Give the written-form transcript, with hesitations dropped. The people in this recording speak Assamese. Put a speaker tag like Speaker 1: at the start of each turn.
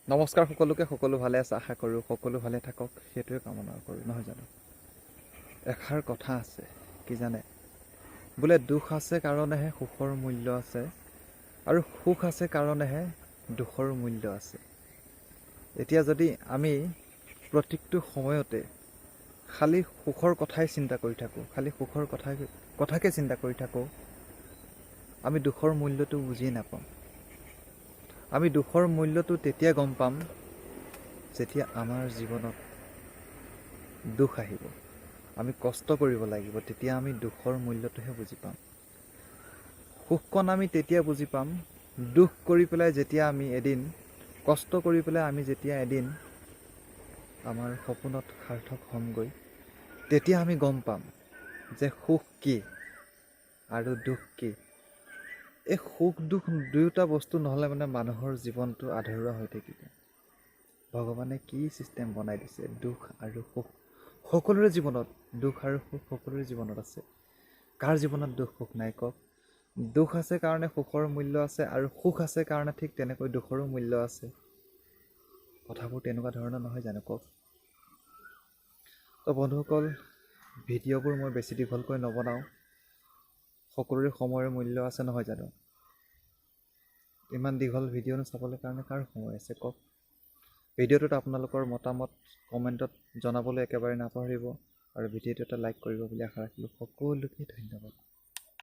Speaker 1: নমস্কাৰ সকলোকে, সকলো ভালে আছে আশা কৰোঁ, সকলো ভালে থাকক সেইটোৱে কামনা কৰোঁ, নহয় জানো? এষাৰ কথা আছে, কি জানে? বোলে দুখ আছে কাৰণেহে সুখৰ মূল্য আছে, আৰু সুখ আছে কাৰণেহে দুখৰ মূল্য আছে। এতিয়া যদি আমি প্ৰত্যেকটো সময়তে খালি সুখৰ কথাই চিন্তা কৰি থাকোঁ, খালি সুখৰ কথাকে চিন্তা কৰি থাকোঁ, আমি দুখৰ মূল্যটো বুজি নাপাম। আমি দুখৰ মূল্যটো তেতিয়া গম পাম যেতিয়া আমাৰ জীৱনত দুখ আহিব, আমি কষ্ট কৰিব লাগিব, তেতিয়া আমি দুখৰ মূল্যটোহে বুজি পাম। সুখকণ আমি তেতিয়া বুজি পাম, দুখ কৰি পেলাই যেতিয়া আমি এদিন, কষ্ট কৰি পেলাই আমি যেতিয়া এদিন আমাৰ সপোনত সাৰ্থক হ'মগৈ, তেতিয়া আমি গম পাম যে সুখ কি আৰু দুখ কি। এই সুখ দুখ দুয়োটা বস্তু নহ'লে মানে মানুহৰ জীৱনটো আধৰুৱা হৈ থাকিব। ভগৱানে কি চিষ্টেম বনাই দিছে, দুখ আৰু সুখ সকলোৰে জীৱনত, দুখ আৰু সুখ সকলোৰে জীৱনত আছে। কাৰ জীৱনত দুখ সুখ নাই কওক? দুখ আছে কাৰণে সুখৰ মূল্য আছে, আৰু সুখ আছে কাৰণে ঠিক তেনেকৈ দুখৰো মূল্য আছে। কথাবোৰ তেনেকুৱা ধৰণৰ নহয় জানো কওক? তো বন্ধুসকল, ভিডিঅ'বোৰ মই বেছি দীঘলকৈ নবনাওঁ। সকলোৰে সময়ৰ মূল্য আছে, নহয় জানো? ইমান দীঘল ভিডিঅ'নো চাবলৈ কাৰণে কাৰ সময় আছে কওক? ভিডিঅ'টোত আপোনালোকৰ মতামত কমেণ্টত জনাবলৈ একেবাৰে নাপাহৰিব, আৰু ভিডিঅ'টো এটা লাইক কৰিব বুলি আশা ৰাখিলোঁ। সকলোকে ধন্যবাদ।